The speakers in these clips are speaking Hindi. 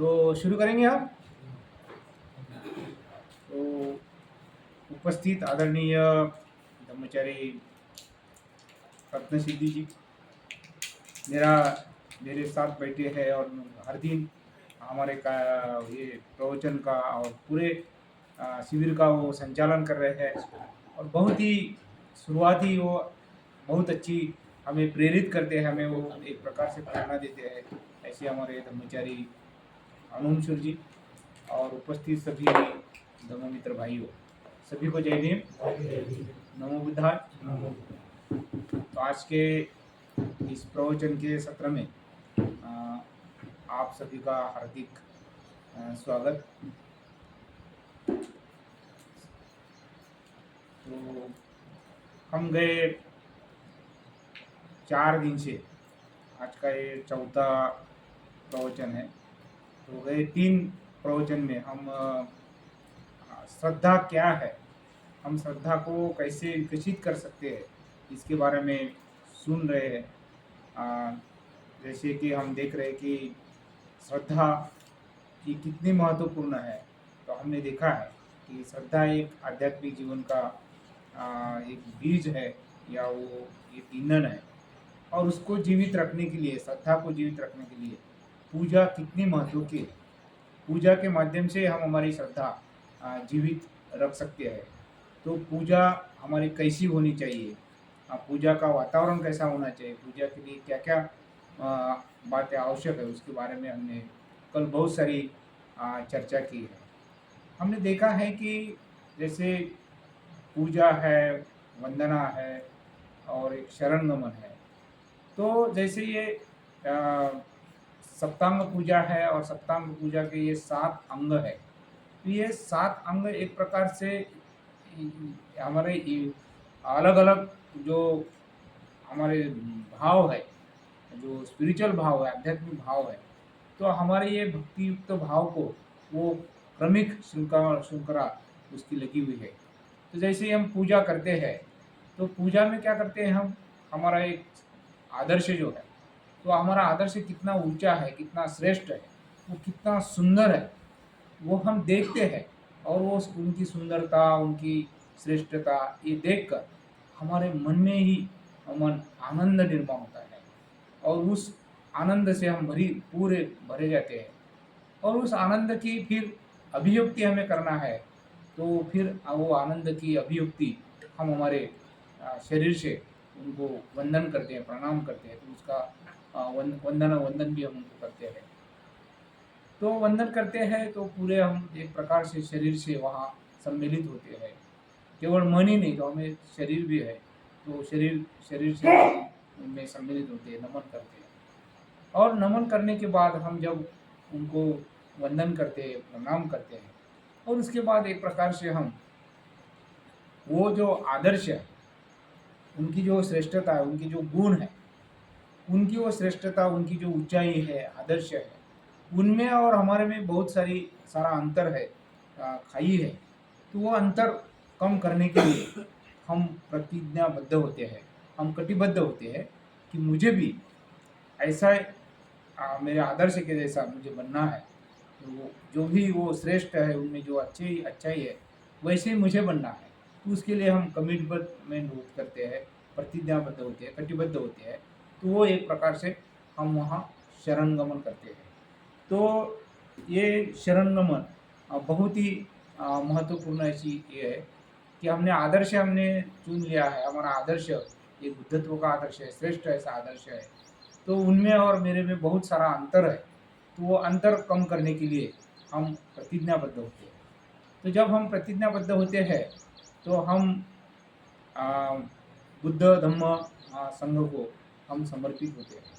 तो शुरू करेंगे आप। तो उपस्थित आदरणीय ब्रह्मचारी रत्नसिद्धि जी मेरा मेरे साथ बैठे हैं और हर दिन हमारे का ये प्रवचन का और पूरे शिविर का वो संचालन कर रहे हैं और बहुत ही शुरुआती वो बहुत अच्छी हमें प्रेरित करते हैं, हमें वो एक प्रकार से प्रेरणा देते हैं। ऐसे हमारे ब्रह्मचारी अनुमशुर जी और उपस्थित सभी धर्म मित्र भाइयों, सभी को जय भीम, नमो बुद्धाय। तो आज के इस प्रवचन के सत्र में आप सभी का हार्दिक स्वागत। तो हम गए 4 दिन से, आज का ये चौथा प्रवचन है। तो गए 3 प्रवचन में हम श्रद्धा क्या है, हम श्रद्धा को कैसे विकसित कर सकते हैं, इसके बारे में सुन रहे हैं। जैसे कि हम देख रहे हैं कि श्रद्धा की कितनी महत्वपूर्ण है। तो हमने देखा है कि श्रद्धा एक आध्यात्मिक जीवन का एक बीज है या वो एक ईंधन है, और उसको जीवित रखने के लिए, श्रद्धा को जीवित रखने के लिए पूजा कितनी महत्व की है। पूजा के माध्यम से हम हमारी श्रद्धा जीवित रख सकते हैं। तो पूजा हमारी कैसी होनी चाहिए, पूजा का वातावरण कैसा होना चाहिए, पूजा के लिए क्या क्या बातें आवश्यक है, उसके बारे में हमने कल बहुत सारी चर्चा की है। हमने देखा है कि जैसे पूजा है, वंदना है और एक शरण नमन है। तो जैसे ये सप्तांग पूजा है और सप्तांग पूजा के ये 7 अंग है। तो ये 7 अंग एक प्रकार से हमारे अलग अलग जो हमारे भाव है, जो स्पिरिचुअल भाव है, आध्यात्मिक भाव है, तो हमारे ये भक्ति युक्त भाव को वो क्रमिक श्रृंखला उसकी लगी हुई है। तो जैसे हम पूजा करते हैं, तो पूजा में क्या करते हैं हम, हमारा एक आदर्श जो है, तो हमारा आदर्श कितना ऊंचा है, कितना श्रेष्ठ है, वो कितना सुंदर है, वो हम देखते हैं। और वो उनकी सुंदरता, उनकी श्रेष्ठता ये देखकर हमारे मन में ही मन आनंद निर्माण होता है, और उस आनंद से हम पूरे भरे जाते हैं। और उस आनंद की फिर अभिव्यक्ति हमें करना है, तो फिर वो आनंद की अभिव्यक्ति हम हमारे शरीर से उनको वंदन करते हैं, प्रणाम करते हैं। तो उसका वंदन भी हम उनको करते हैं। तो वंदन करते हैं तो पूरे हम एक प्रकार से शरीर से वहाँ सम्मिलित होते हैं। केवल मन ही नहीं, तो हमें शरीर भी है, तो शरीर से उनमें सम्मिलित होते हैं, नमन करते हैं। और नमन करने के बाद हम जब उनको वंदन करते हैं, प्रणाम करते हैं, और उसके बाद एक प्रकार से हम वो जो आदर्श है, उनकी जो श्रेष्ठता है, उनकी जो गुण है, उनकी वो श्रेष्ठता, उनकी जो ऊंचाई है, आदर्श है, उनमें और हमारे में बहुत सारा अंतर है, खाई है। तो वो अंतर कम करने के लिए हम प्रतिज्ञाबद्ध होते हैं, हम कटिबद्ध होते हैं कि मुझे भी ऐसा मेरे आदर्श के जैसा मुझे बनना है। तो वो जो भी वो श्रेष्ठ है, उनमें जो अच्छाई है, वैसे ही मुझे बनना है। तो उसके लिए हम कमिटमेंट करते हैं, प्रतिज्ञाबद्ध होते हैं, कटिबद्ध होते हैं। तो वो एक प्रकार से हम वहाँ शरणगमन करते हैं। तो ये शरणगमन बहुत ही महत्वपूर्ण ऐसी ये है कि हमने चुन लिया है। हमारा आदर्श ये बुद्धत्व का आदर्श है, श्रेष्ठ ऐसा आदर्श है। तो उनमें और मेरे में बहुत सारा अंतर है। तो वो अंतर कम करने के लिए हम प्रतिज्ञाबद्ध होते हैं। तो जब हम प्रतिज्ञाबद्ध होते हैं, तो हम बुद्ध धम्म संघ को हम समर्पित होते हैं।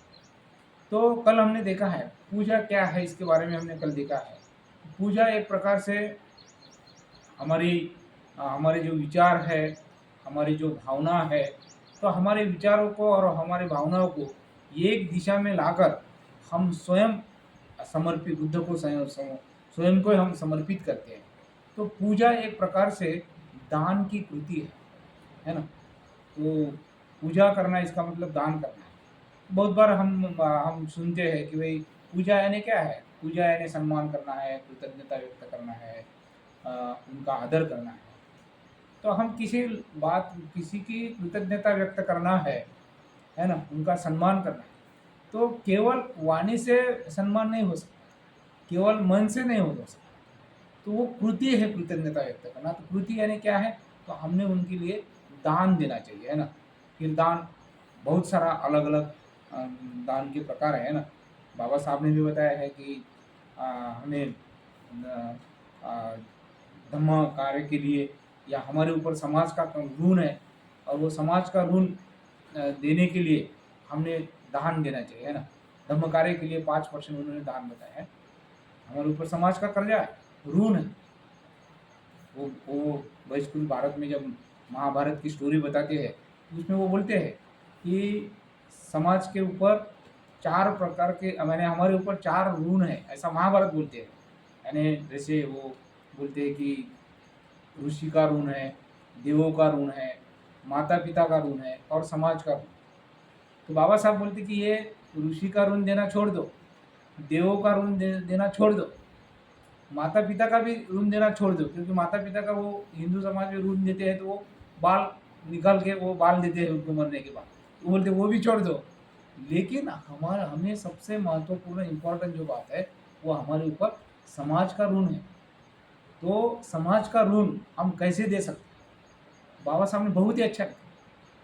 तो कल हमने देखा है पूजा क्या है, इसके बारे में हमने कल देखा है। पूजा एक प्रकार से हमारे जो विचार है, हमारी जो भावना है, तो हमारे विचारों को और हमारे भावनाओं को एक दिशा में लाकर हम स्वयं समर्पित, बुद्ध को स्वयं को हम समर्पित करते हैं। तो पूजा एक प्रकार से दान की कृति है ना। तो पूजा करना इसका मतलब दान करना है। बहुत बार हम सुनते हैं कि भाई पूजा यानी क्या है? पूजा यानी सम्मान करना है, कृतज्ञता व्यक्त करना है, उनका आदर करना है। तो हम किसी की कृतज्ञता व्यक्त करना है ना? उनका सम्मान करना है। तो केवल वाणी से सम्मान नहीं हो सकता, केवल मन से नहीं हो सकता। तो वो कृति है कृतज्ञता व्यक्त करना। तो कृति यानी क्या है? तो हमने उनके लिए दान देना चाहिए, है ना? फिर दान बहुत सारा अलग-अलग दान के प्रकार है ना? बाबा साहब ने भी बताया है कि हमें धम्म कार्य के लिए या हमारे ऊपर समाज का ऋण है और वो समाज का ऋण देने के लिए हमने दान देना चाहिए, है ना? धम्म कार्य के लिए 5% उन्होंने दान बताया है। हमारे ऊपर समाज का कर्जा है, ऋण है। वो बहिष्कृत भारत में जब महाभारत की स्टोरी बताते हैं, तो उसमें वो बोलते हैं कि समाज के ऊपर 4 प्रकार के माने हमारे ऊपर 4 ऋण हैं, ऐसा महाभारत बोलते हैं। यानी जैसे वो बोलते हैं कि ऋषि का ऋण है, देवों का ऋण है, माता-पिता का ऋण है और समाज का ऋण। तो बाबा साहब बोलते कि ये ऋषि का ऋण देना छोड़ दो, देवों का ऋण देना छोड़ दो, माता पिता का भी ऋण देना छोड़ दो, क्योंकि माता पिता का वो हिंदू समाज में ऋण देते हैं तो वो बाल निकाल के वो बाल देते हैं उनको मरने के बाद, वो बोलते वो भी छोड़ दो। लेकिन हमारा हमें सबसे महत्वपूर्ण इम्पोर्टेंट जो बात है वो हमारे ऊपर समाज का ऋण है। तो समाज का ऋण हम कैसे दे सकते हैं? बाबा साहब ने बहुत ही अच्छा लिखा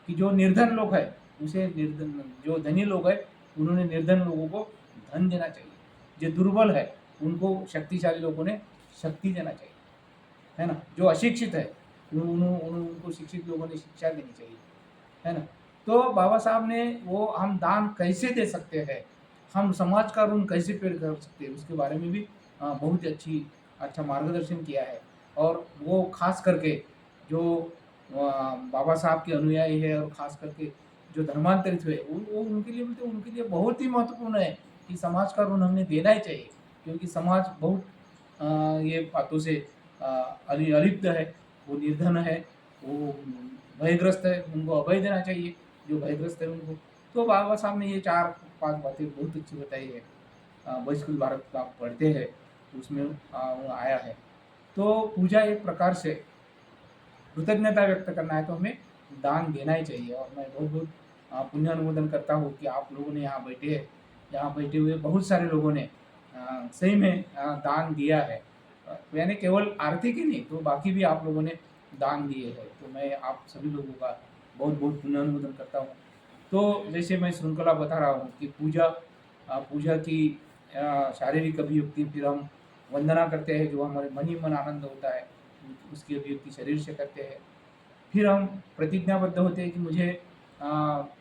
कि जो निर्धन लोग है उसे निर्धन, जो धनी लोग है उन्होंने निर्धन लोगों को धन देना चाहिए, जो दुर्बल है उनको शक्तिशाली लोगों ने शक्ति देना चाहिए, है ना? जो अशिक्षित है उनको शिक्षित लोगों ने शिक्षा देनी चाहिए, है ना? तो बाबा साहब ने वो हम दान कैसे दे सकते हैं, हम समाज का ऋण कैसे पेड़ कर सकते हैं, उसके बारे में भी बहुत ही अच्छा मार्गदर्शन किया है। और वो खास करके जो बाबा साहब के अनुयायी है और खास करके जो धर्मांतरित हुए वो उनके लिए बोलते उनके लिए बहुत ही महत्वपूर्ण है कि समाज का ऋण हमने देना ही चाहिए, क्योंकि समाज बहुत ये बातों से अलिप्त है, वो निर्धन है, वो भयग्रस्त है, उनको अभय देना चाहिए, जो भयग्रस्त है उनको। तो बाबा साहब ने ये 4-5 बातें बहुत अच्छी बताई है। बहिष्कृत भारत का आप पढ़ते हैं तो उसमें वो आया है। तो पूजा एक प्रकार से कृतज्ञता व्यक्त करना है तो हमें दान देना ही चाहिए। और मैं बहुत-बहुत पुण्य अनुमोदन करता हूँ कि आप लोगों ने यहाँ बैठे हैं, यहाँ बैठे हुए बहुत सारे लोगों ने सही में दान दिया है। यानी केवल आर्थिक ही नहीं, तो बाकी भी आप लोगों ने दान दिए हैं। तो मैं आप सभी लोगों का बहुत-बहुत पुण्य अनुमोदन करता हूँ। तो जैसे मैं श्रृंखला बता रहा हूँ कि पूजा की शारीरिक अभिव्यक्ति, फिर हम वंदना करते हैं जो हमारे मन ही मन आनंद होता है, उसकी अभिव्यक्ति शरीर से करते हैं। फिर हम प्रतिज्ञाबद्ध होते हैं कि मुझे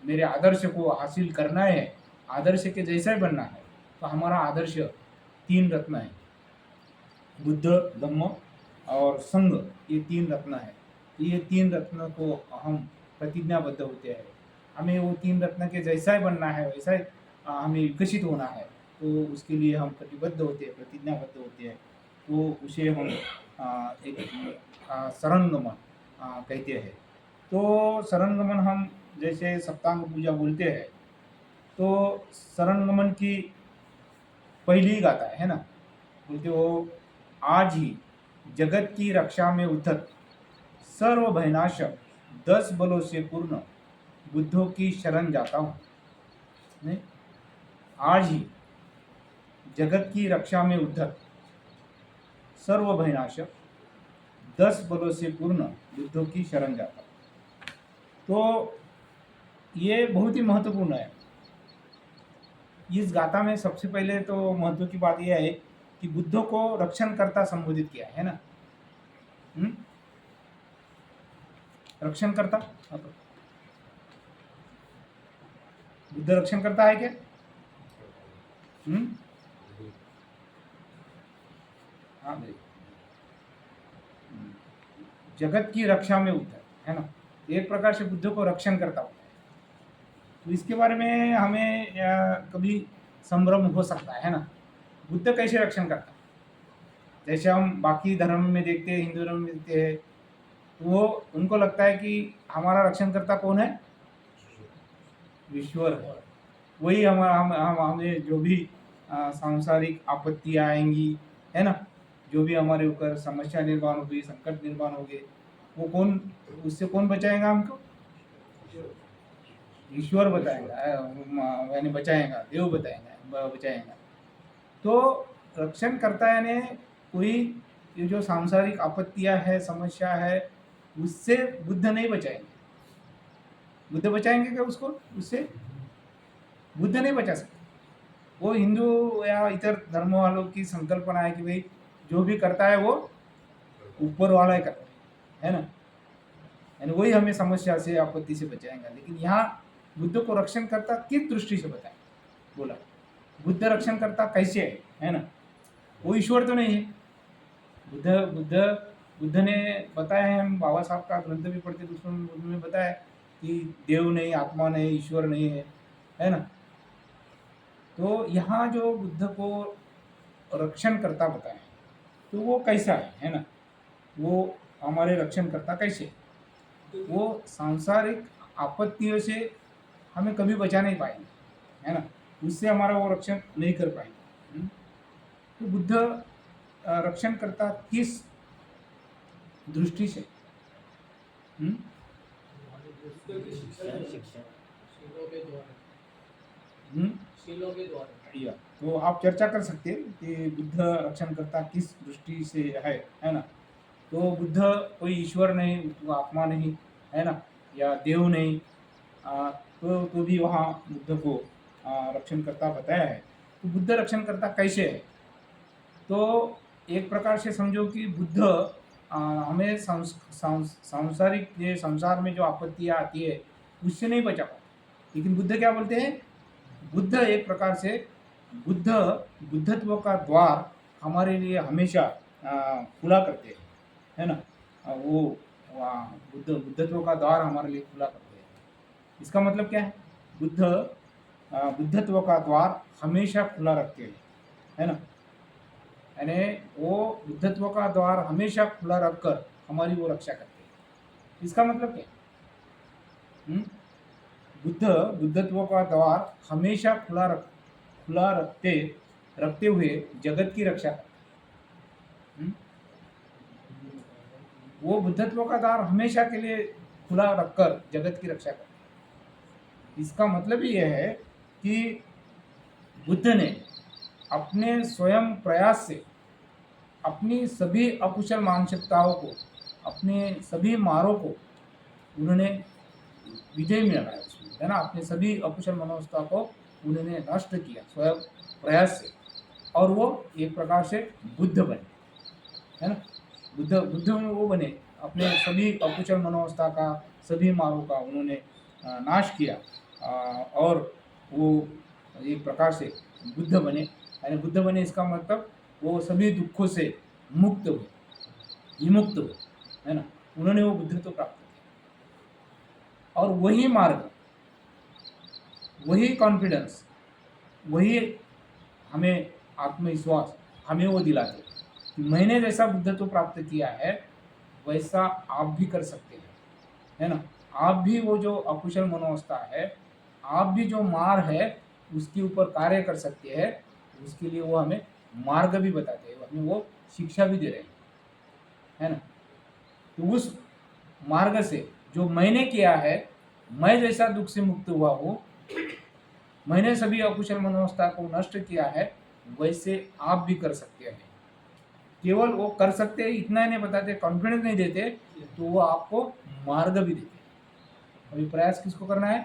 मेरे आदर्श को हासिल करना है, आदर्श के जैसा ही बनना है। तो हमारा आदर्श 3 रत्न है, बुद्ध, धम्म और संघ, ये 3 रत्न है। तो ये 3 रत्न को हम प्रतिज्ञाबद्ध होते हैं। हमें वो 3 रत्न के जैसा ही बनना है, वैसा ही हमें विकसित होना है। तो उसके लिए हम कटिबद्ध होते हैं, प्रतिज्ञाबद्ध होते हैं। तो उसे हम एक शरणगमन कहते हैं। तो शरणगमन हम जैसे सप्तांग पूजा बोलते हैं, तो शरणगमन की पहली गाथा है ना, बोलते वो आज ही जगत की रक्षा में उद्धत सर्व भयनाशक 10 बलों से पूर्ण बुद्धों की शरण जाता हूँ। नहीं, आज ही जगत की रक्षा में उद्धत सर्व भयनाशक 10 बलों से पूर्ण बुद्धों की शरण जाता हूँ। तो ये बहुत ही महत्वपूर्ण है। इस गाथा में सबसे पहले तो महत्व की बात यह है कि बुद्धों को रक्षणकर्ता संबोधित किया है ना। रक्षणकर्ता, बुद्ध रक्षण करता है क्या? हाँ, जगत की रक्षा में उद्धर, है ना, एक प्रकार से बुद्ध को रक्षण करता होता है। तो इसके बारे में हमें कभी संभ्रम हो सकता है ना, बुद्ध कैसे रक्षण करता है? जैसे हम बाकी धर्म में देखते हैं, हिंदू धर्म में देखते हैं, वो उनको लगता है कि हमारा रक्षणकर्ता कौन है? ईश्वर है। वही हमें जो भी सांसारिक आपत्तियाँ आएंगी, है ना, जो भी हमारे ऊपर समस्या निर्माण होगी, संकट निर्माण होंगे, वो कौन, उससे कौन बचाएगा हमको? ईश्वर बताएगा, यानी बचाएगा, देव बताएगा, बचाएगा। तो रक्षण करता यानी कोई, ये जो सांसारिक आपत्तियां है, समस्या है, उससे बुद्ध नहीं बचाएंगे। बुद्ध बचाएंगे क्या उसको? उससे बुद्ध नहीं बचा सकते। वो हिंदू या इतर धर्म वालों की संकल्पना है कि भाई जो भी करता है वो ऊपर वाला ही करता है ना, यानी वही हमें समस्या से, आपत्ति से बचाएगा। लेकिन यहाँ बुद्ध को रक्षण करता किस दृष्टि से बताए, बोला बुद्ध रक्षण करता कैसे है ना, वो ईश्वर तो नहीं है। बुद्ध बुद्ध बुद्ध ने बताया है, हम बाबा साहब का ग्रंथ भी पढ़ते तो उसमें बताया कि देव नहीं, आत्मा नहीं, ईश्वर नहीं है ना। तो यहाँ जो बुद्ध को रक्षण करता बताया, तो वो कैसा है ना, वो हमारे रक्षण करता कैसे, वो सांसारिक आपत्तियों से हमें कभी बचा नहीं पाएंगे, है ना, उससे हमारा वो रक्षण नहीं कर पाएंगे। तो बुद्ध रक्षण करता किस दृष्टि से? या तो आप चर्चा कर सकते हैं कि बुद्ध रक्षण करता किस दृष्टि से है ना। तो बुद्ध कोई ईश्वर नहीं, वो आत्मा नहीं, है ना, या देव नहीं, तो भी वहाँ बुद्ध को रक्षण करता बताया है। तो बुद्ध रक्षण करता कैसे है? तो एक प्रकार से समझो कि बुद्ध हमें सांसारिक, ये संसार में जो आपत्तियाँ आती है उससे नहीं बचा पाता। लेकिन बुद्ध क्या बोलते हैं? बुद्ध एक प्रकार से, बुद्ध बुद्धत्व का द्वार हमारे लिए हमेशा खुला करते हैं, है ना। वो बुद्धत्व का द्वार हमारे लिए खुला करते हैं। इसका मतलब क्या है? बुद्ध बुद्धत्व का द्वार हमेशा खुला रखते हैं, है ना, यानी वो बुद्धत्व का द्वार हमेशा खुला रखकर हमारी वो रक्षा करते हैं। इसका मतलब क्या? बुद्धत्व का द्वार हमेशा खुला रखते हुए जगत की रक्षा करते हैं। वो बुद्धत्व का द्वार हमेशा के लिए खुला रखकर जगत की रक्षा करते हैं। इसका मतलब यह है कि बुद्ध ने अपने स्वयं प्रयास से अपनी सभी अकुशल मानसिकताओं को, अपने सभी मारों को उन्होंने विजय में लगाया, है ना, अपने सभी अकुशल मनोवस्था को उन्होंने नष्ट किया स्वयं प्रयास से, और वो एक प्रकार से बुद्ध बने, है ना। बुद्ध में वो बने, अपने सभी अकुशल मनोवस्था का, सभी मारों का उन्होंने नाश किया, और वो एक प्रकार से बुद्ध बने। यानी बुद्ध बने इसका मतलब वो सभी दुखों से मुक्त हुए, विमुक्त हुए, है ना, उन्होंने वो बुद्धत्व प्राप्त किया। और वही मार्ग, वही कॉन्फिडेंस, वही हमें आत्मविश्वास हमें वो दिलाते कि मैंने जैसा बुद्धत्व प्राप्त किया है वैसा आप भी कर सकते हैं, है ना। आप भी वो जो अकुशल मनोवस्था है, आप भी जो मार है उसके ऊपर कार्य कर सकते हैं। उसके लिए वो हमें मार्ग भी बताते हैं, हमें वो शिक्षा भी दे रहे हैं, है ना। तो उस मार्ग से जो मैंने किया है, मैं जैसा दुख से मुक्त हुआ हूँ, मैंने सभी अकुशल मनोवस्था को नष्ट किया है, वैसे आप भी कर सकते हैं। केवल वो कर सकते हैं इतना ही नहीं बताते, कॉन्फिडेंस नहीं देते, तो वो आपको मार्ग भी देते। अभी प्रयास किसको करना है?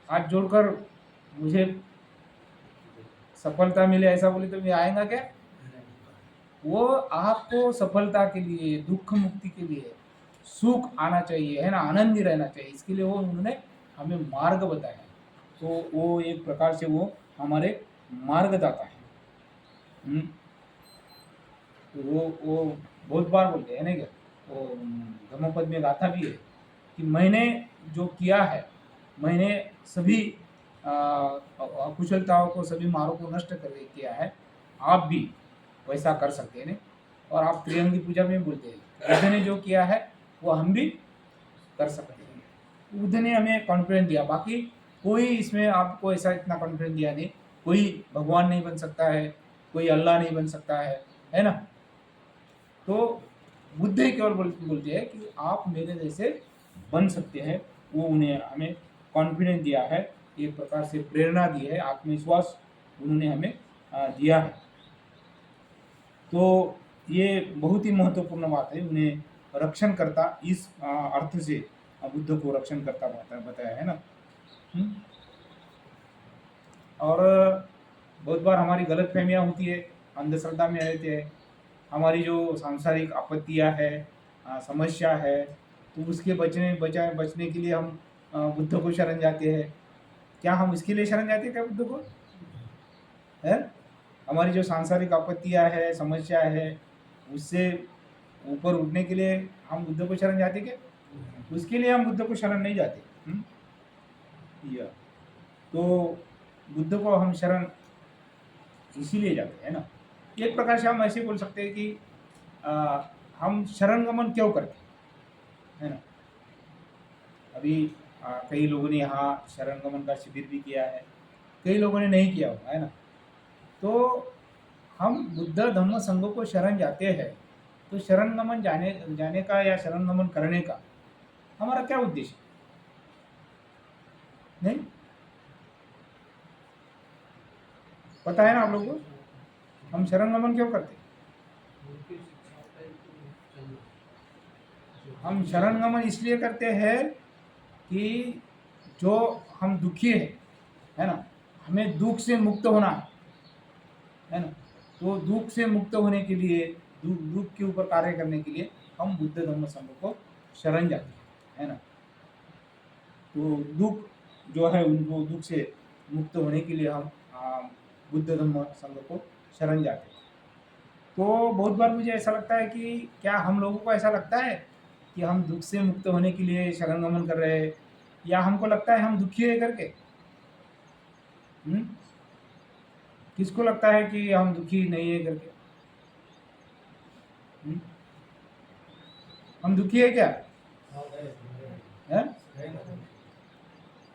हाथ जोड़कर मुझे सफलता मिले ऐसा बोले तो भी आएगा क्या? वो आपको सफलता के लिए, दुख मुक्ति के लिए, सुख आना चाहिए, है ना, आनंदी रहना चाहिए, इसके लिए वो उन्होंने हमें मार्ग बताया। तो वो एक प्रकार से वो हमारे मार्गदाता है। तो वो बहुत बार बोलते हैं ना, क्या वो धम्मपद में गाथा भी है कि मैंने जो किया है, मैंने सभी अकुशलताओं को, सभी मारों को नष्ट कर किया है, आप भी वैसा कर सकते हैं। और आप त्रिअंगी पूजा में बोलते हैं बुद्ध ने जो किया है वो हम भी कर सकते हैं। बुद्ध ने हमें कॉन्फिडेंस दिया। बाकी कोई इसमें आपको ऐसा इतना कॉन्फिडेंस दिया नहीं, कोई भगवान नहीं बन सकता है, कोई अल्लाह नहीं बन सकता है ना। तो बुद्ध ही केवल बोलते हैं कि आप मेरे जैसे बन सकते हैं। वो उन्हें हमें कॉन्फिडेंस दिया है, एक प्रकार से प्रेरणा दी है, आत्मविश्वास उन्होंने हमें दिया है। तो ये बहुत ही महत्वपूर्ण बात है, उन्हें रक्षण करता इस अर्थ से बुद्ध को रक्षण करता बताया है ना। और बहुत बार हमारी गलत फहमियाँ होती है, अंधश्रद्धा में रहते हैं, हमारी जो सांसारिक आपत्तियाँ है, समस्या है, तो उसके बचने के लिए हम बुद्ध को शरण जाते हैं। क्या हम इसके लिए शरण जाते हैं क्या बुद्ध को? है हमारी जो सांसारिक आपत्तियाँ है, समस्या है, उससे ऊपर उठने के लिए हम बुद्ध को शरण जाते क्या? उसके लिए हम बुद्ध को शरण नहीं जाते। या तो बुद्ध को हम शरण इसीलिए जाते हैं ना। एक प्रकार से हम ऐसे बोल सकते हैं कि हम शरण गमन क्यों करते हैं ना। अभी कई लोगों ने यहाँ शरण गमन का शिविर भी किया है, कई लोगों ने नहीं किया हुआ है ना। तो हम बुद्ध धम्म संघ को शरण जाते हैं, तो शरण गमन जाने का या शरण गमन करने का हमारा क्या उद्देश्य? नहीं पता है ना आप लोगों को, हम शरण गमन क्यों करते हैं? हम शरण गमन इसलिए करते हैं कि जो हम दुखी है ना, हमें दुख से मुक्त होना है ना। तो दुख से मुक्त होने के लिए, दुख के ऊपर कार्य करने के लिए हम बुद्ध धम्म संघ को शरण जाते हैं ना। तो दुख जो है, उनको दुख से मुक्त होने के लिए हम बुद्ध धम्म संघ को शरण जाते हैं। तो बहुत बार मुझे ऐसा लगता है कि क्या हम लोगों को ऐसा लगता है कि हम दुख से मुक्त होने के लिए शरण गमन कर रहे हैं, या हमको लगता है हम दुखी है करके? किसको लगता है कि हम दुखी नहीं है करके? हम दुखी है क्या? है?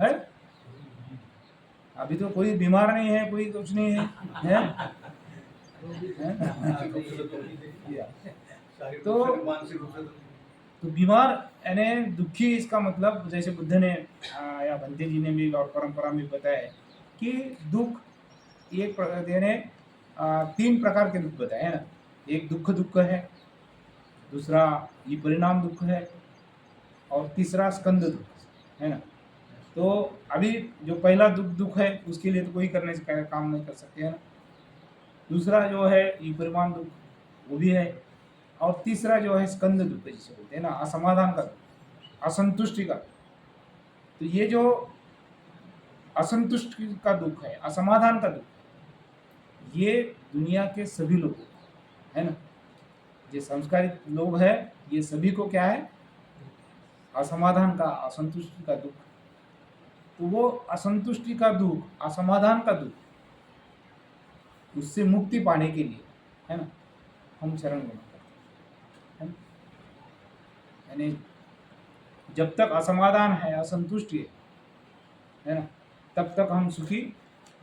है? अभी तो कोई बीमार नहीं है, कोई कुछ नहीं है? तो बीमार यानी दुखी, इसका मतलब जैसे बुद्ध ने या बंते जी ने भी और परंपरा में बताया है कि दुख एक यानी 3 प्रकार के दुख बताए है ना। एक दुख है, दूसरा ये परिणाम दुख है, और तीसरा स्कंद दुख है ना। तो अभी जो पहला दुख है, उसके लिए तो कोई करने से काम नहीं कर सकते है ना। दूसरा जो है ये परिणाम दुख, वो भी है। और तीसरा जो है स्कंद दुख, जिसे बोलते हैं ना, असमाधान का दुख, असंतुष्टि का। तो ये जो असंतुष्टि का दुख है, असमाधान का दुख, ये दुनिया के सभी लोगों को है ना, जो संस्कारित लोग हैं, ये सभी को क्या है? असमाधान का, असंतुष्टि का दुख। तो वो असंतुष्टि का दुख, असमाधान का दुख, उससे मुक्ति पाने के लिए है ना, हम शरण गमन करते हैं। यानी जब तक असमाधान है, असंतुष्टि है ना, तब तक हम सुखी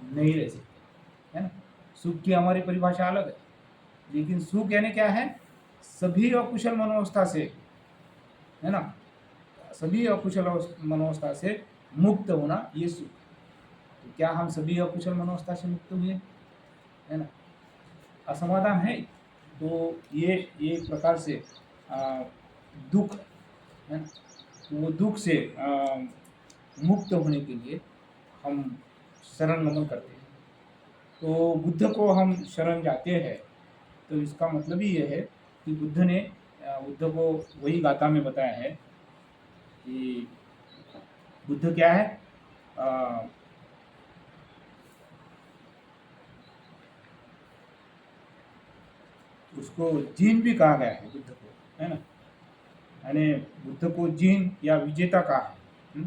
नहीं रह सकते है ना। सुख की हमारी परिभाषा अलग है, लेकिन सुख यानी क्या है? सभी अकुशल मनोवस्था से है ना, सभी अकुशल मनोवस्था से मुक्त होना, ये सुख। तो क्या हम सभी अकुशल मनोवस्था से मुक्त हुए है ना? असमाधान है, तो ये एक प्रकार से दुख है ना। तो वो दुख से मुक्त होने के लिए हम शरण गमन करते हैं। तो बुद्ध को हम शरण जाते हैं, तो इसका मतलब ही ये है कि बुद्ध को वही गाथा में बताया है कि बुद्ध क्या है? उसको जीन भी कहा गया है बुद्ध को, है ना। यानी बुद्ध को जीन या विजेता कहा है।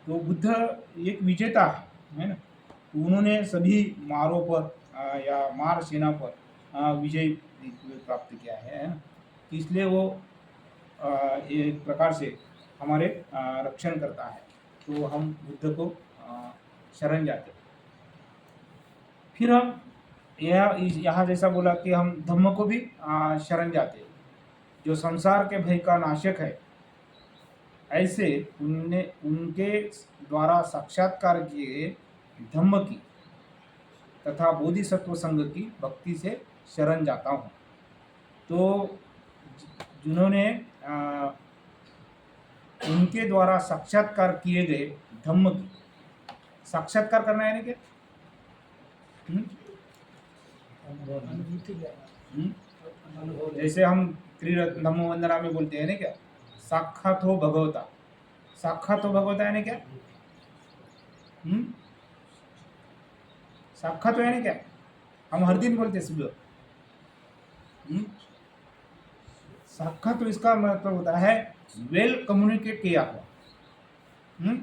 तो बुद्ध एक विजेता है ना। तो उन्होंने सभी मारों पर या मार सेना पर विजय प्राप्त किया है ना। इसलिए वो एक प्रकार से हमारे रक्षण करता है, तो हम बुद्ध को शरण जाते हैं। फिर हम यहाँ जैसा बोला कि हम धम्म को भी शरण जाते हैं, जो संसार के भय का नाशक है। ऐसे उनके द्वारा साक्षात्कार किए धम्म की तथा बोधिसत्व संघ की भक्ति से शरण जाता हूँ। तो जिन्होंने उनके द्वारा साक्षात्कार किए गए धम्म की, साक्षात्कार करना है क्या? जैसे हम त्रिरत्न धम्म वंदना में बोलते हैं ना क्या, साक्षात हो भगवता, साक्षात हो भगवता है ना क्या? साक्षात हो यानी क्या? हम हर दिन बोलते हैं सुबह। साक्षात तो इसका मतलब होता है वेल कम्युनिकेट किया हुआ,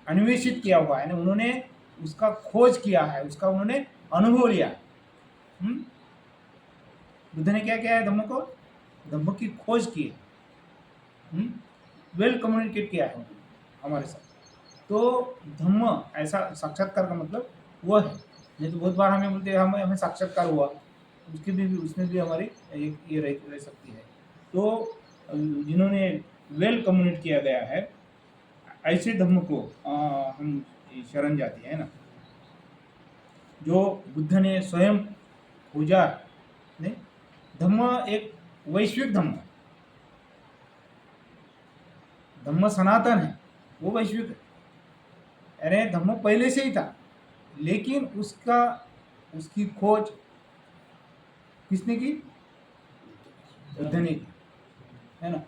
अन्वेषित किया हुआ है, उन्होंने उसका खोज किया है, उसका उन्होंने अनुभव लिया। बुद्ध ने क्या किया है? धम्म को, धम्म की खोज की है, वेल कम्युनिकेट किया है हमारे साथ। तो धम्म ऐसा साक्षात्कार का मतलब वो है। नहीं तो बहुत बार हमें बोलते हैं हमें साक्षात्कार हुआ, उसमें भी हमारी ये रह सकती है। तो जिन्होंने वेल कम्युनिकेट किया गया है, ऐसे धम्म को हम शरण जाते हैं ना, जो बुद्ध ने स्वयं खोजा। नहीं, धम्म एक वैश्विक धम्म, धम्म सनातन है, वो वैश्विक है। अरे धम्म पहले से ही था, लेकिन उसकी खोज किसने की? बुद्ध ने की, है ना।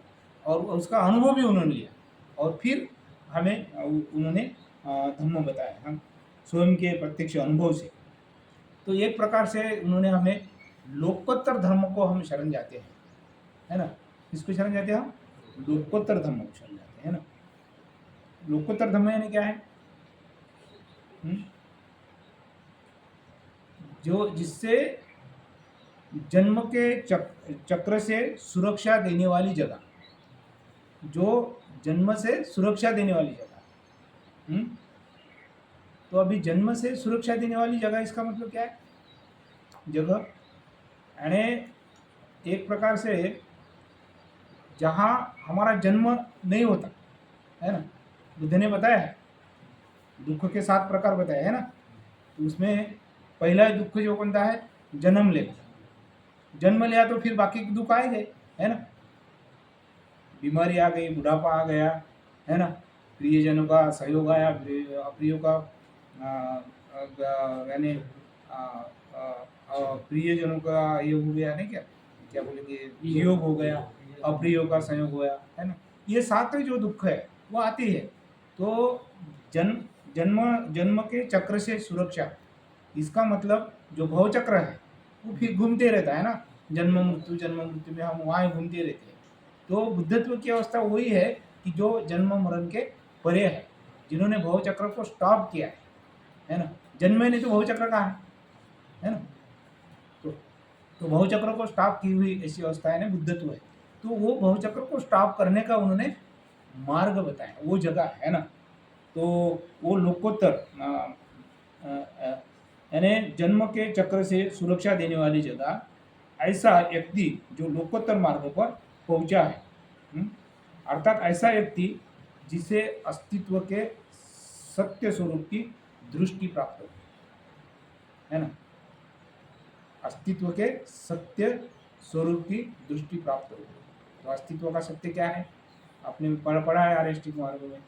और उसका अनुभव भी उन्होंने लिया, और फिर हमें उन्होंने धम्म बताया, हम स्वयं के प्रत्यक्ष अनुभव से। तो एक प्रकार से उन्होंने हमें लोकोत्तर धर्म को हम शरण जाते हैं, है ना। किसको शरण जाते हैं हम? लोकोत्तर धर्म को शरण जाते हैं ना। लोकोत्तर धर्म यानी क्या है? जो जिससे जन्म के चक्र से सुरक्षा देने वाली जगह, जो जन्म से सुरक्षा देने वाली जगह। तो अभी जन्म से सुरक्षा देने वाली जगह, इसका मतलब क्या है? जगह यानी एक प्रकार से जहाँ हमारा जन्म नहीं होता है ना। बुद्ध ने बताया है दुख के 7 प्रकार बताए है ना। तो उसमें पहला दुख जो बनता है, जन्म लेना। जन्म लिया तो फिर बाकी के दुख आए गए, है ना। बीमारी आ गई, बुढ़ापा आ गया, है ना, प्रियजनों का सहयोग आया, अप्रियों का यानी प्रियजनों का ये हो गया नहीं, क्या बोलेंगे, वियोग हो गया, अप्रियों का संयोग हो गया, है ना। ये 7 जो दुख है वो आती है। तो जन्म के चक्र से सुरक्षा, इसका मतलब जो भव चक्र है वो फिर घूमते रहता है ना। जन्म मृत्यु में हम वहाँ घूमते रहते हैं। तो बुद्धत्व की अवस्था वही है कि जो जन्म मरण के परे है, जिन्होंने भव चक्र को स्टॉप किया है ना। जन्म नहीं तो भव चक्र का है ना। तो भव चक्र को स्टॉप की हुई ऐसी अवस्था है ना, बुद्धत्व है। तो वो भव चक्र को स्टॉप करने का उन्होंने मार्ग बताया, वो जगह है ना। तो वो लोकोत्तर यानी जन्म के चक्र से सुरक्षा देने वाली जगह, ऐसा व्यक्ति जो लोकोत्तर मार्ग पर पहुंचा है, अर्थात ऐसा व्यक्ति जिसे अस्तित्व के सत्य स्वरूप की दृष्टि प्राप्त हो, है ना। अस्तित्व के सत्य स्वरूप की दृष्टि प्राप्त हो। तो अस्तित्व का सत्य क्या है? आपने पढ़ा है आर्यष्टिक मार्ग में।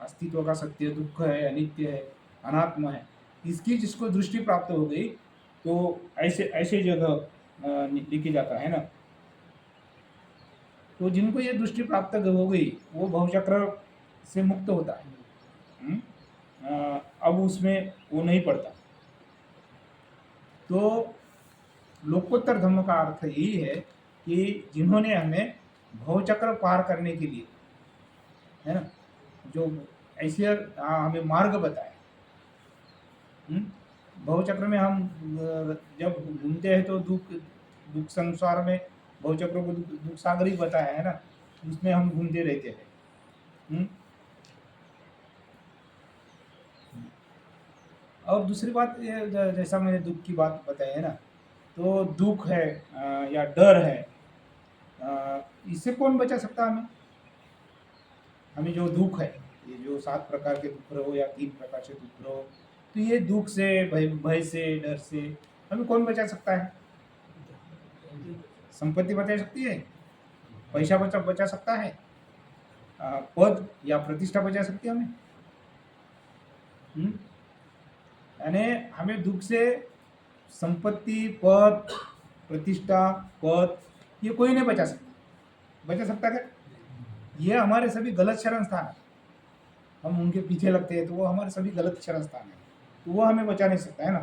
अस्तित्व का सत्य दुख है, अनित्य है, अनात्मा है। इसकी जिसको दृष्टि प्राप्त हो गई, तो ऐसे जगह लिखी जाता है ना। तो जिनको ये दृष्टि प्राप्त हो गई, वो भवचक्र से मुक्त होता है। अब उसमें वो नहीं पड़ता। तो लोकोत्तर धर्म का अर्थ यही है कि जिन्होंने हमें भवचक्र पार करने के लिए, है ना, जो ऐसे हमें मार्ग बताया। भवचक्र में हम जब घूमते हैं तो दुख संसार में भवचक्र को दुख सागर ही बताया है ना। उसमें हम घूमते रहते हैं। हम्म? और दूसरी बात ये जैसा मैंने दुख की बात बताई है ना, तो दुख है या डर है, इससे कौन बचा सकता है हमें? हमें जो दुख है, ये जो 7 प्रकार के दुख रहो या 3 प्रकार से दुख रहो, तो ये दुख से, भय भय से, डर से हमें कौन बचा सकता है? संपत्ति बचा सकती है, पैसा बचा बचा सकता है, पद या प्रतिष्ठा बचा सकती है हमें। हम्म? यानी हमें दुख से संपत्ति, पद, प्रतिष्ठा, पद, ये कोई नहीं बचा सकता। बचा सकता क्या? ये हमारे सभी गलत शरण स्थान है। हम उनके पीछे लगते हैं तो वो हमारे सभी गलत शरण स्थान है, तो वो हमें बचा नहीं सकता है ना।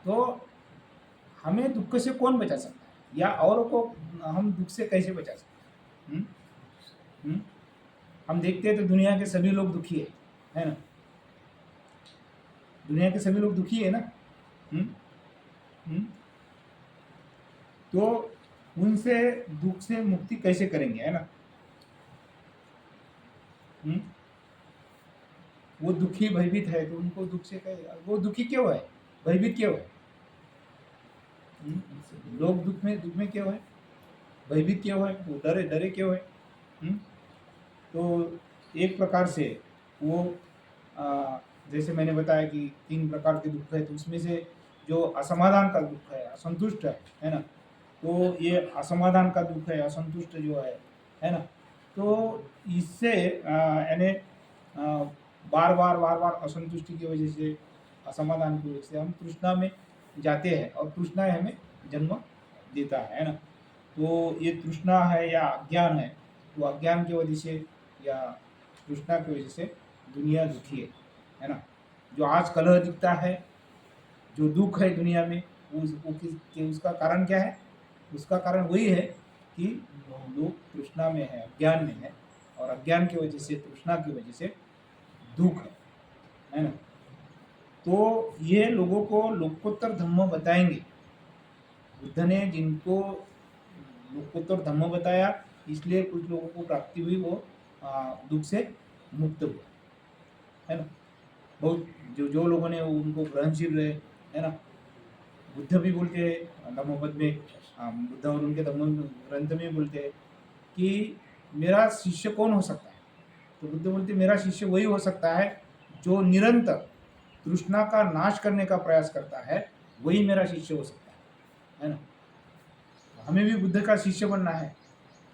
तो हमें दुख से कौन बचा सकता है, या औरों को हम दुख से कैसे बचा सकते हैं? हम्म? हम देखते हैं तो दुनिया के सभी लोग दुखी है ना? दुनिया के सभी लोग दुखी है ना। हम्म? हम्म? तो उनसे दुख से मुक्ति कैसे करेंगे, है ना? हम्म? वो दुखी भयभीत है तो उनको दुख से वो दुखी क्यों है, भयभीत क्यों है? लोग दुख में क्यों है, भयभीत क्यों है, वो डरे डरे क्यों है? हम्म? तो एक प्रकार से वो जैसे मैंने बताया कि 3 प्रकार के दुख है, तो उसमें से जो असमाधान का दुख असंतुष्ट है ना, तो ये असमाधान का दुख है, असंतुष्ट जो है ना, तो इससे यानी बार बार असंतुष्टि की वजह से, असमाधान की वजह से हम तृष्णा में जाते हैं, और तृष्णा हमें जन्म देता है ना। तो ये तृष्णा है या अज्ञान है, तो अज्ञान की वजह से या तृष्णा की वजह से दुनिया दुखी है ना। जो आज कलह दिखता है, जो दुख है दुनिया में, उसका कारण क्या है? उसका कारण वही है कि लोग तृष्णा में है, अज्ञान में है, और अज्ञान की वजह से, तृष्णा की वजह से दुख है ना। तो ये लोगों को लोकोत्तर धम्म बताएंगे। बुद्ध ने जिनको लोकोत्तर धम्म बताया, इसलिए कुछ लोगों को प्राप्ति हुई, वो दुख से मुक्त हुए, है ना। बहुत जो जो लोगों ने उनको ग्रहणशील रहे, है ना। बुद्ध भी बोलते हैं धम्मपद में, बुद्ध और उनके धम्म ग्रंथ में बोलते हैं कि मेरा शिष्य कौन हो सकता है? तो बुद्ध बोलते मेरा शिष्य वही हो सकता है जो निरंतर तृष्णा का नाश करने का प्रयास करता है, वही मेरा शिष्य हो सकता है ना। तो हमें भी बुद्ध का शिष्य बनना है,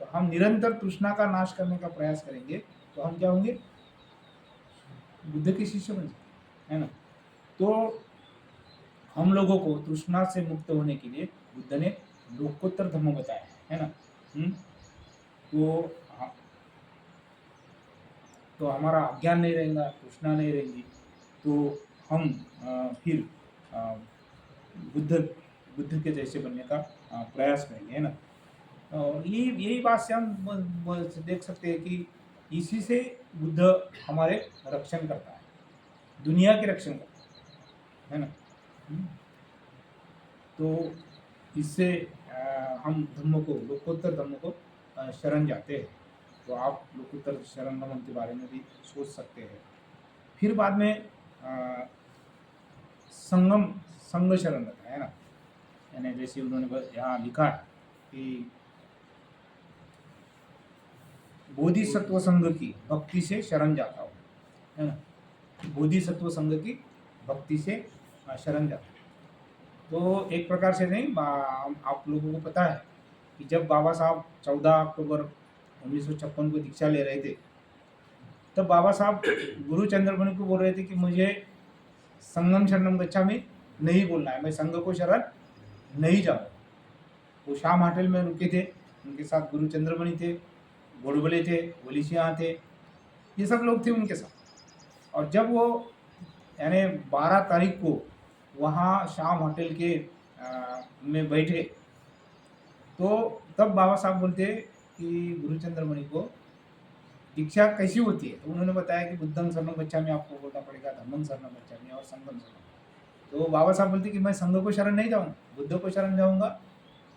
तो हम निरंतर तृष्णा का नाश करने का प्रयास करेंगे, तो हम क्या होंगे? बुद्ध के शिष्य बन सकते, है ना। तो हम लोगों को तृष्णा से मुक्त होने के लिए बुद्ध ने लोकोत्तर धर्म बताया है ना। तो तो हमारा अज्ञान नहीं रहेगा, तृष्णा नहीं रहेगी, तो हम फिर बुद्ध बुद्ध के जैसे बनने का प्रयास करेंगे, है ना। और यही बात से हम देख सकते हैं कि इसी से बुद्ध हमारे रक्षण करता है, दुनिया के रक्षण करता है ना। तो इससे हम धम्म को, लोकोत्तर धम्म को शरण जाते हैं। तो आप लोकोत्तर शरण गमन के बारे में भी सोच सकते हैं। फिर बाद में संगम संग शरण रहता है ना। यानी जैसे उन्होंने यहाँ लिखा है कि बोधिसत्व संघ की भक्ति से शरण जाता हूँ, है ना। बोधिसत्व संघ की भक्ति से शरण जाता हूँ। तो एक प्रकार से नहीं, आप लोगों को पता है कि जब बाबा साहब 14 अक्टूबर 1956 को दीक्षा ले रहे थे, तब बाबा साहब गुरु चंद्रमणि को बोल रहे थे कि मुझे संगम शरणम गच्छामि नहीं बोलना है, मैं संघ को शरण नहीं जाऊँ। वो शाम होटल में रुके थे, उनके साथ गुरु चंद्रमणि थे, गोडबले थे, वलीसिया थे, ये सब लोग थे उनके साथ। और जब वो यानी 12 तारीख को वहाँ शाम होटल के में बैठे, तो तब बाबा साहब बोलते कि गुरु चंद्रमणि को दीक्षा कैसी होती है, तो उन्होंने बताया कि बुद्धं शरणं गच्छामि आपको बोलना पड़ेगा, धम्मं शरणं गच्छामि और संघं शरणं। तो बाबा साहब बोलते कि मैं संघ को शरण नहीं जाऊँगा, बुद्ध को शरण जाऊँगा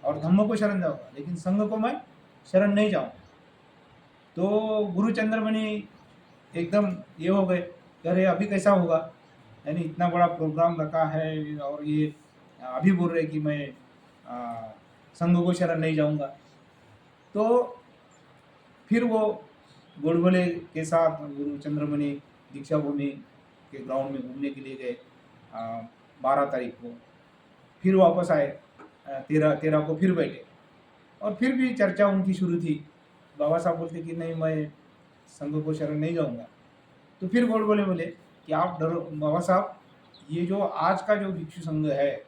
और धम्म को शरण जाऊँगा, लेकिन संघ को मैं शरण नहीं जाऊँ। तो गुरु चंद्रमणि एकदम ये हो गए कि अरे अभी कैसा होगा, यानी इतना बड़ा प्रोग्राम रखा है और ये अभी बोल रहे कि मैं आ, संघ को शरण नहीं जाऊंगा। तो फिर वो गोडबोले के साथ गुरु चंद्रमणि दीक्षा भूमि के ग्राउंड में घूमने के लिए गए 12 तारीख को। फिर वापस आए 13 को फिर बैठे और फिर भी चर्चा उनकी शुरू थी। बाबा साहब बोलते कि नहीं, मैं संघ को शरण नहीं जाऊंगा। तो फिर गोडबोले बोले कि आप डरो बाबा साहब, ये जो आज का जो भिक्षु संघ है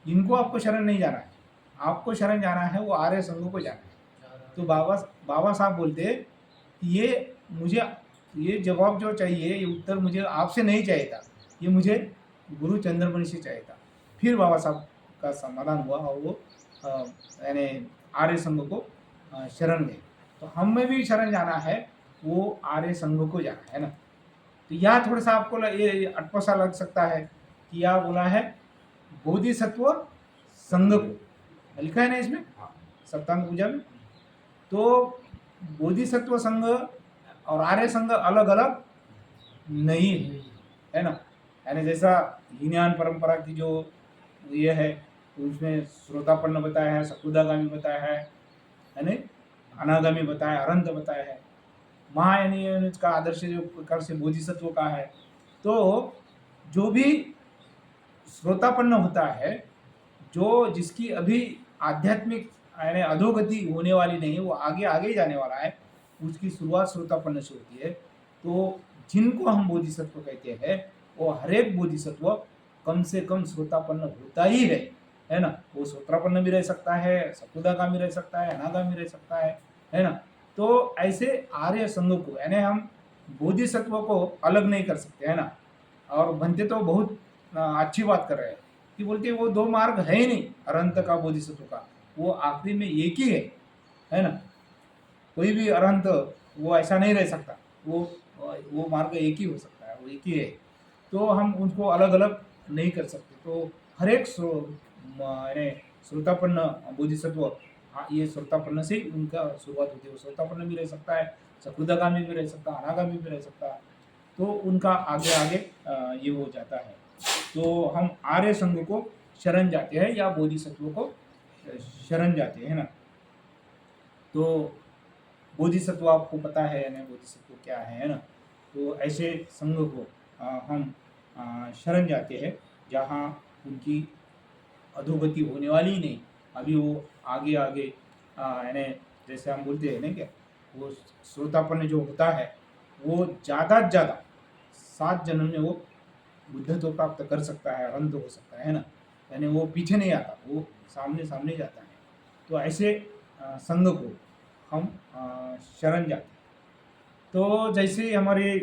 इनको आपको शरण नहीं जाना है, आपको शरण जाना है वो आर्य संघ को जाना है। तो बाबा बाबा साहब बोलते कि ये मुझे ये जवाब जो चाहिए, ये उत्तर मुझे आपसे नहीं चाहिए था, ये मुझे गुरु चंद्रमणि से चाहिए था। फिर बाबा साहब का समाधान हुआ और वो यानी आर्य संघ को शरण गए। तो हमें भी शरण जाना है, वो आर्य संघ को जाना है ना। तो यह थोड़ा सा आपको ये अटपटा सा लग सकता है कि यह बोला है बोधिसत्व संघ को, लिखा है ना इसमें सप्तांग पूजा में। तो बोधिसत्व संघ और आर्य संघ अलग अलग नहीं है ना। यानी जैसा हीनयान परंपरा की जो ये है उसमें श्रोतापन्न बताया है, सकुदागामी बताया है, यानी अनागामी बताया, अनंत बताया है। महायानी का आदर्श जो प्रकार से बोधिसत्व का है। तो जो भी श्रोतापन्न होता है, जो जिसकी अभी आध्यात्मिक यानी अधोगति होने वाली नहीं है, वो आगे आगे जाने वाला है, उसकी शुरुआत श्रोतापन्न से होती है। तो जिनको हम बोधिसत्व कहते हैं वो हर एक बोधिसत्व कम से कम श्रोतापन्न होता ही है ना। वो श्रोतापन्न भी रह सकता है, सकुदागामी रह सकता है, अनागामी रह सकता है ना। तो ऐसे आर्य संघ को यानी हम बोधिसत्व को अलग नहीं कर सकते, है ना। और बनते तो बहुत अच्छी बात कर रहे हैं कि बोलते वो दो मार्ग है ही नहीं अरहंत का बोधिसत्व का, वो आखिरी में एक ही है ना। कोई भी अरहंत वो ऐसा नहीं रह सकता, वो मार्ग एक ही हो सकता है, वो एक ही है। तो हम उनको अलग अलग नहीं कर सकते। तो हर एक यानी श्रोतापन्न बोधिसत्व, ये श्रोतापन्न से उनका शुरुआत होती है। वो श्रोतापन्न भी रह सकता है, सकृदागामी भी रह सकता है, अनागामी भी रह सकता है। तो उनका आगे आगे ये हो जाता है। तो हम आर्य संघ को शरण जाते हैं या बोधिसत्व को शरण जाते हैं ना। तो बोधिसत्व आपको पता है ना, बोधिसत्व क्या है ना। तो ऐसे संघ को हम शरण जाते हैं जहाँ उनकी अधोगति होने वाली ही नहीं, अभी वो आगे आगे यानी जैसे हम बोलते हैं ना क्या, वो श्रोतापन्न जो होता है वो ज़्यादा से ज़्यादा 7 जन्म में वो बुद्धत्व प्राप्त कर सकता है, अंत हो सकता है ना। यानी वो पीछे नहीं आता, वो सामने सामने जाता है। तो ऐसे संघ को हम शरण जाते हैं। तो जैसे हमारे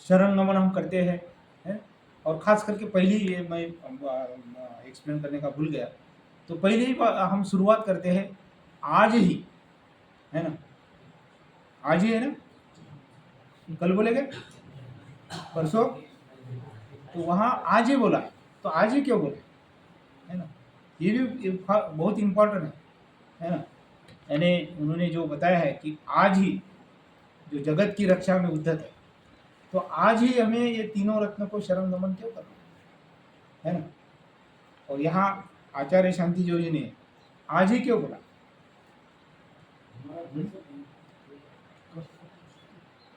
शरण गमन हम करते हैं, और ख़ास करके पहली ये मैं एक्सप्लेन करने का भूल गया। तो पहले ही हम शुरुआत करते हैं आज ही, है ना। आज ही है ना, कल बोलेंगे परसों, तो वहाँ आज ही बोला है। तो आज ही क्यों बोले, है ना। ये भी बहुत इम्पोर्टेंट है ना। यानी उन्होंने जो बताया है कि आज ही जो जगत की रक्षा में उद्धत है, तो आज ही हमें ये तीनों रत्न को शरण गमन क्यों करना, है ना। और यहाँ आचार्य शांति जोगी ने आज ही क्यों बोला,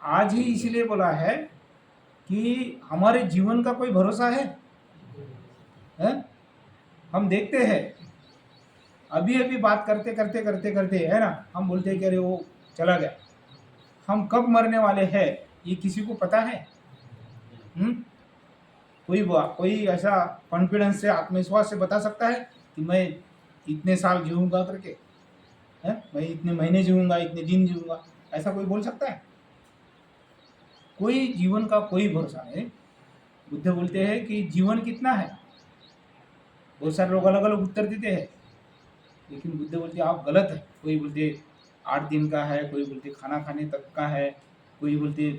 आज ही इसीलिए बोला है कि हमारे जीवन का कोई भरोसा है? हम देखते हैं अभी अभी बात करते करते करते करते, है ना, हम बोलते हैं कि अरे वो चला गया। हम कब मरने वाले हैं ये किसी को पता है? कोई ऐसा कॉन्फिडेंस से, आत्मविश्वास से बता सकता है कि मैं इतने साल जीऊँगा करके, है, मैं इतने महीने जीऊँगा, इतने दिन जीऊँगा, ऐसा कोई बोल सकता है? कोई जीवन का कोई भरोसा नहीं। बुद्ध बोलते हैं कि जीवन कितना है, बहुत सारे लोग अलग अलग उत्तर देते हैं, लेकिन बुद्ध बोलते आप गलत है। कोई बोलते 8 दिन का है, कोई बोलते खाना खाने तक का है, कोई बोलते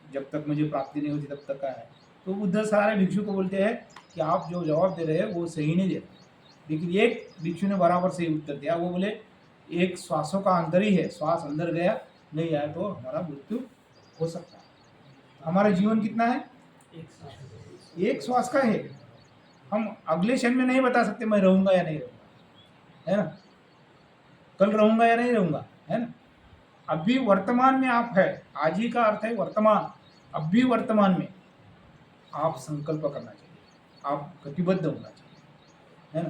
जब तक मुझे प्राप्ति नहीं होती तब तक का है। तो बुद्ध सारे भिक्षु को बोलते हैं कि आप जो जवाब दे रहे हैं वो सही नहीं दे रहे, लेकिन एक भिक्षु ने बराबर से ही उत्तर दिया, वो बोले एक श्वासों का अंतर ही है, श्वास अंदर गया नहीं आया तो हमारा मृत्यु हो सकता है। हमारा जीवन कितना है? एक श्वास का है। हम अगले क्षण में नहीं बता सकते मैं रहूंगा या नहीं रहूंगा, है ना, कल रहूंगा या नहीं रहूंगा, है ना। अभी वर्तमान में आप है, आज ही का अर्थ है वर्तमान। अभी वर्तमान में आप संकल्प करना चाहिए, आप कटिबद्ध होना चाहिए, है ना।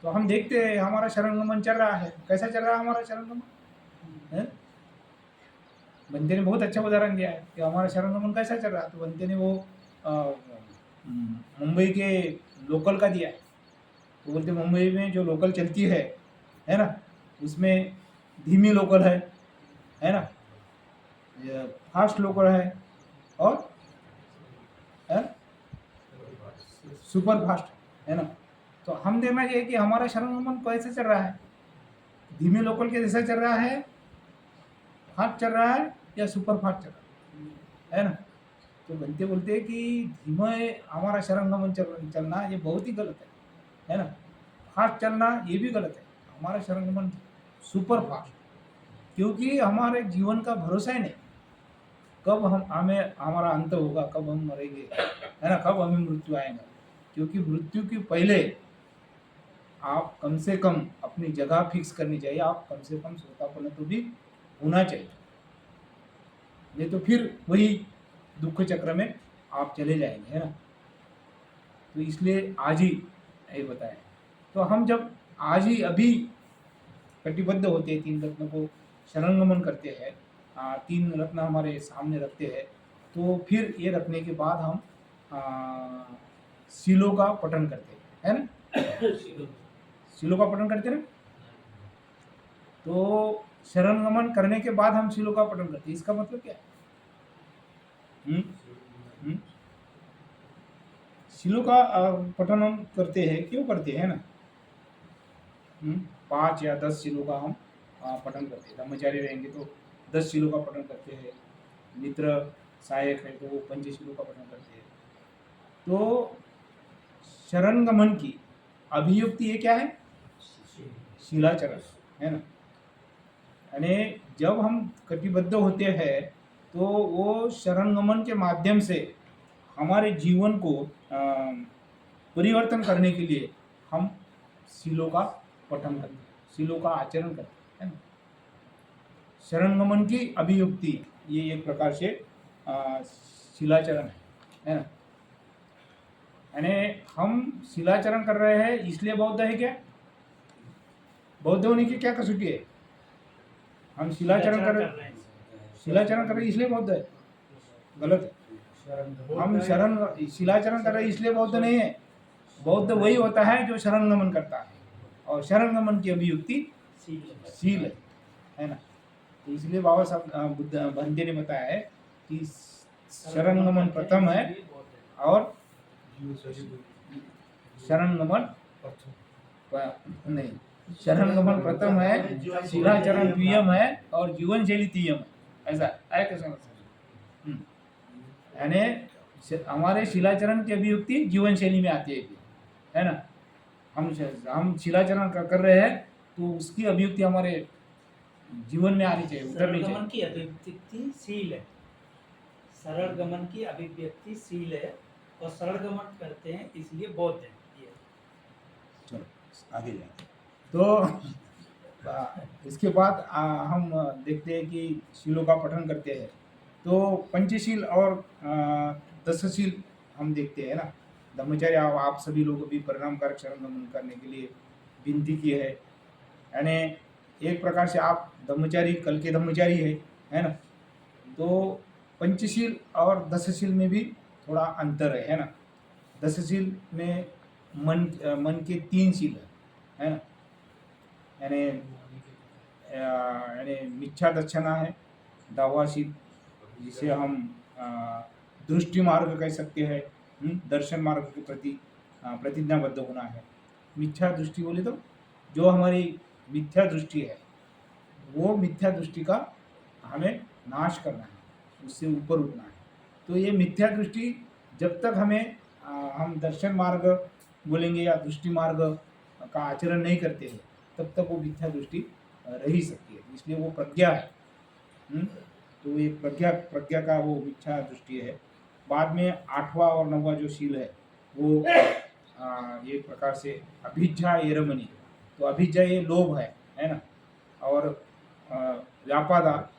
तो हम देखते हैं हमारा शरणगमन चल रहा है, कैसा चल रहा है हमारा शरणगमन, है। बंदे ने बहुत अच्छा उदाहरण दिया है कि हमारा शरणगमन कैसा चल रहा है। तो बंदे ने वो मुंबई के लोकल का दिया है। तो बोलते मुंबई में जो लोकल चलती है ना, उसमें धीमी लोकल है ना, फास्ट लोकल है और सुपर फास्ट, है ना। तो हम देखना चाहिए कि हमारा शरणगमन कैसे चल रहा है, धीमे लोकल के जैसा चल रहा है, फास्ट चल रहा है या सुपर फास्ट चल रहा है ना। तो बनते बोलते हैं कि धीमे हमारा शरणगमन चलना ये बहुत ही गलत है ना। फास्ट चलना ये भी गलत है, हमारा शरणगमन सुपर फास्ट, क्योंकि हमारे जीवन का भरोसा ही नहीं, कब हमें हमारा अंत होगा, कब हम मरेंगे, है ना, कब हमें मृत्यु आएगा। क्योंकि मृत्यु के पहले आप कम से कम अपनी जगह फिक्स करनी चाहिए, आप कम से कम सोतापन तो भी होना चाहिए, नहीं तो फिर वही दुख चक्र में आप चले जाएंगे, है ना। तो इसलिए आज ही ये बताएं। तो हम जब आज ही अभी कटिबद्ध होते हैं, तीन रत्नों को शरणगमन करते हैं, तीन रत्न हमारे सामने रखते हैं, तो फिर ये रखने के बाद हम शीलों का पठन करते हैं, है ना। शीलों का पठन करते हैं ना। तो शरणगमन करने के बाद हम शीलों का पठन करते हैं, इसका मतलब क्या है? शीलों का पठन हम करते हैं, क्यों करते हैं ना। 5 या 10 शीलों का हम पठन करते हैं। ब्रह्मचारी रहेंगे तो 10 शीलों का पठन करते हैं, मित्र सहायक है तो वो 5 शीलों का पठन करते हैं। तो शरणगमन की अभियुक्ति ये क्या है? शीलाचरण, है ना। यानी जब हम कटिबद्ध होते हैं तो वो शरणगमन के माध्यम से हमारे जीवन को परिवर्तन करने के लिए हम शीलों का पठन करते हैं, शीलों का आचरण करते हैं, है ना। शरणगमन की अभियुक्ति ये एक प्रकार से शीलाचरण है ना। यानी हम शीलाचरण कर रहे हैं इसलिए बौद्ध है क्या? बौद्ध होने की क्या कसौटी है? हम शीलाचरण कर रहे हैं, शीलाचरण कर रहे हैं इसलिए बौद्ध है? गलत है। हम शीलाचरण कर रहे हैं इसलिए बौद्ध नहीं है। बौद्ध वही होता है जो शरणगमन करता है, और शरणगमन की अभियुक्ति शील है ना। तो इसलिए बाबा साहब बुद्ध भंते ने बताया है कि शरणगमन प्रथम है और शरणगमन नहीं, शरणगमन प्रथम है, शीलाचरण द्वितीयम है और जीवन शैली तृतीयम है। ऐसा है कैसा? यानी हमारे शीलाचरण की अभियुक्ति जीवन शैली में आती है ना। हम शीलाचरण कर रहे हैं तो उसकी अभियुक्ति हमारे जीवन में आनी चाहिए, उतरनी चाहिए। की अभिव्यक्ति शील है, सरल गमन की अभिव्यक्ति शील है, और सरल गमन करते हैं इसलिए बौद्ध है। चलो आगे जाए। तो इसके बाद हम देखते हैं कि शीलों का पठन करते हैं। तो पंचशील और दशशील हम देखते हैं ना। ब्रह्मचारी आप सभी लोग भी परिणामकारक शरणगमन करने के लिए विनती की है। यानी एक प्रकार से आप ब्रह्मचारी कल के ब्रह्मचारी है ना। तो पंचशील और दशशील में भी थोड़ा अंतर है ना। दशशील में मन के 3 शील है ना। यानी मिथ्या दक्षिणा है, दावाशील जिसे हम दृष्टि मार्ग कह सकते हैं, दर्शन मार्ग के प्रति प्रतिज्ञाबद्ध होना है। मिथ्या दृष्टि बोले तो जो हमारी मिथ्या दृष्टि है, वो मिथ्या दृष्टि का हमें नाश करना है, उससे ऊपर उठना है। तो ये मिथ्या दृष्टि जब तक हमें हम दर्शन मार्ग बोलेंगे या दृष्टि मार्ग का आचरण नहीं करते हैं, तब तक वो मिथ्या दृष्टि रह ही सकती है। इसलिए वो प्रज्ञा है। तो ये प्रज्ञा प्रज्ञा का वो मिथ्या दृष्टि है। बाद में 8वां और 9वां जो शील है वो एक प्रकार से अभिज्ञा एरमनी। तो अभिज्ञा ये लोभ है ना, और व्यापादा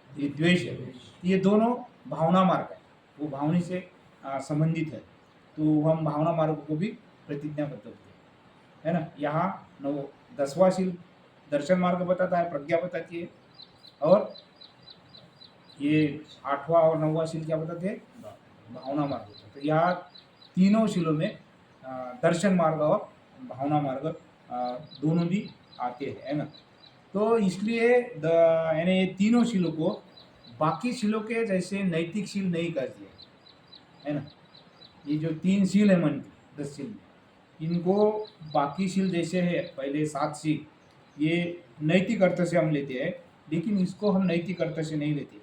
ये द्वेष है। ये दोनों भावना मार्ग है, वो भावनी से संबंधित है। तो हम भावना मार्ग को भी प्रतिज्ञाबद्ध होते हैं, है ना। यहाँ 10वां शील दर्शन मार्ग बताता है, प्रज्ञा बताती है, और ये 8वां और 9वां शील क्या बताते हैं, भावना मार्ग होता है। तो यहाँ तीनों शीलों में दर्शन मार्ग और भावना मार्ग दोनों भी आते हैं, है ना। तो इसलिए यानी ये तीनों शीलों को बाकी शीलों के जैसे नैतिक शील नहीं कर दिए, है ना। ये जो 3 शील है मन की 10 शील में, इनको बाकी शील जैसे है पहले 7 शील, ये नैतिक अर्थ से हम लेते हैं, लेकिन इसको हम नैतिक अर्थ से नहीं लेते।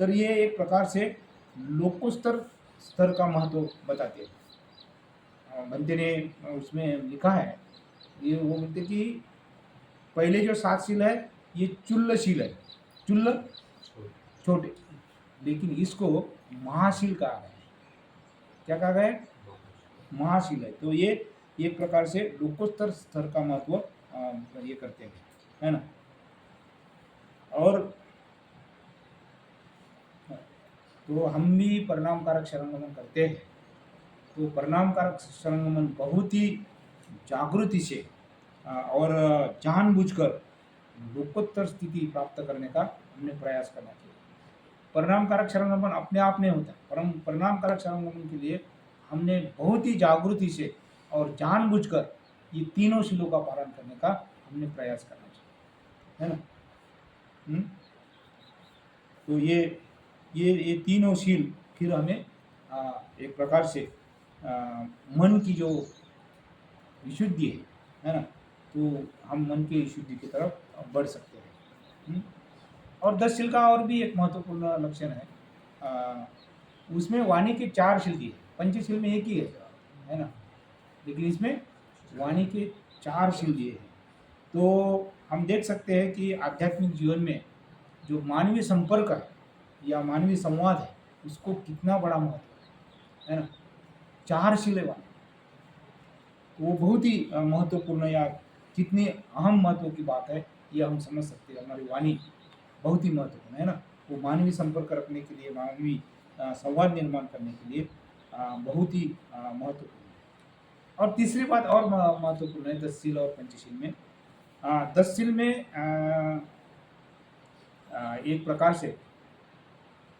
तो ये एक प्रकार से लोकोत्तर स्तर का महत्व बताते हैं। बंते ने उसमें लिखा है, ये वो बोलते कि पहले जो 7 शील है ये चुल्ल शील है, चुल्ल छोटे, लेकिन इसको महाशील कहा गया है। क्या कहा गया है, महाशील है। तो ये एक प्रकार से लोकोत्तर स्तर का महत्व ये करते हैं, है ना। और तो हम भी परिणाम कारक शरणगमन करते हैं। तो परिणाम कारक शरणगमन बहुत ही जागृति से और जानबूझकर लोकोत्तर स्थिति प्राप्त करने का हमने प्रयास करना चाहिए। परिणाम कारक शरणगमन अपने आप नहीं होता, परंतु परिणाम कारक शरणगमन के लिए हमने बहुत ही जागृति से और जानबूझकर ये तीनों शीलों का पालन करने का हमने प्रयास करना चाहिए, है ना। तो ये तीनों शील फिर हमें एक प्रकार से मन की जो विशुद्धि है ना, तो हम मन की विशुद्धि की तरफ बढ़ सकते हैं। और 10 शील का और भी एक महत्वपूर्ण लक्षण है, उसमें वाणी के 4 शील दिए, पंचशील में एक ही है ना, लेकिन इसमें वाणी के 4 शील दिए हैं। तो हम देख सकते हैं कि आध्यात्मिक जीवन में जो मानवीय संपर्क है या मानवीय संवाद है, उसको कितना बड़ा महत्व है ना। 4 शील वाणी, वो बहुत ही महत्वपूर्ण या कितनी अहम महत्व की बात है, ये हम समझ सकते हैं। हमारी वाणी बहुत ही महत्वपूर्ण है ना, वो मानवीय संपर्क रखने के लिए, मानवीय संवाद निर्माण करने के लिए बहुत ही महत्वपूर्ण है। और तीसरी बात और महत्वपूर्ण है 10 शील और पंचशील में। 10 शील में एक प्रकार से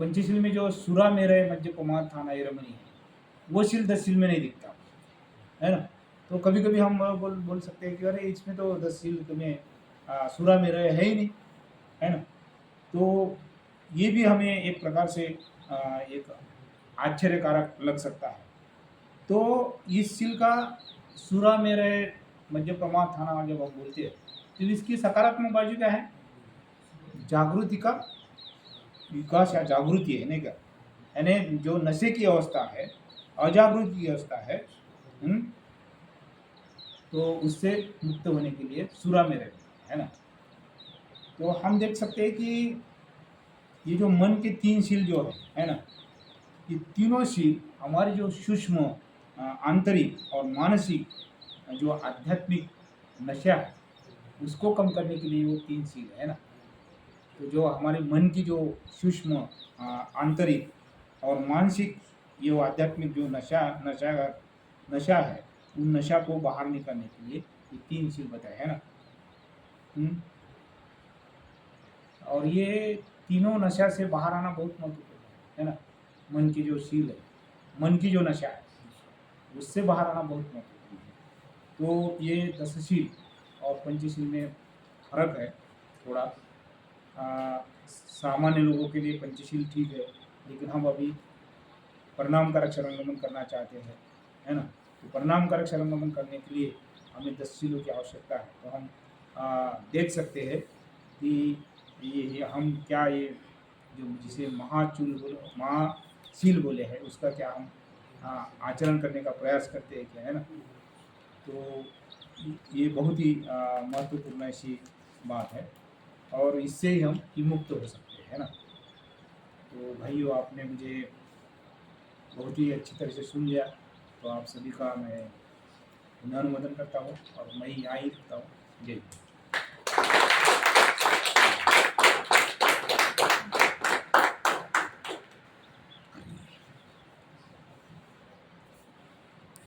पंचशील में जो सुरा मेरे मध्य कुमार थाना रमणी है, वो शील 10 शील में नहीं दिखता, है ना। तो कभी कभी हम बोल सकते हैं कि अरे इसमें तो 10 शील तुम्हें सुरा मेरे है ही नहीं, है ना। तो ये भी हमें एक प्रकार से एक आश्चर्यकारक लग सकता है। तो इस शील का सुरा मेरे मध्य प्रमाद थाना जब हम बोलते हैं, तो इसकी सकारात्मक बाजू क्या है, जागृति का विकास या जागृति है नहीं क्या, यानी जो नशे की अवस्था है, अजागृति की अवस्था है, तो उससे मुक्त होने के लिए सुरा में रहे, है ना। तो हम देख सकते हैं कि ये जो मन के 3 शील जो है ना, ये तीनों शील हमारी जो सूक्ष्म आंतरिक और मानसिक जो आध्यात्मिक नशा है, उसको कम करने के लिए वो 3 शील है ना। तो जो हमारे मन की जो सूक्ष्म आंतरिक और मानसिक ये आध्यात्मिक जो नशा है, उन नशा को बाहर निकालने के लिए ये 3 शील बताए, है ना। और ये तीनों नशा से बाहर आना बहुत महत्वपूर्ण है ना। मन की जो शील है, मन की जो नशा है, उससे बाहर आना बहुत महत्वपूर्ण है। तो ये 10 शील और पंचशील में फर्क है थोड़ा। सामान्य लोगों के लिए पंचशील ठीक है, लेकिन हम अभी परिणाम कारक शरणगमन करना चाहते हैं, है ना। तो परिणाम कारक शरणगमन करने के लिए हमें 10 शीलों की आवश्यकता है। तो हम देख सकते हैं कि ये हम क्या, ये जो जिसे महाशील बोले हैं, उसका क्या हम हाँ आचरण करने का प्रयास करते हैं क्या, है ना। तो ये बहुत ही महत्वपूर्ण ऐसी बात है और इससे ही हम विमुक्त हो सकते हैं, है ना। तो भाइयों आपने मुझे बहुत ही अच्छी तरह से सुन लिया, तो आप सभी का मैं पुनः अनुमोदन करता हूँ और मैं यहाँ ही रुकता हूँ। जय हिंद।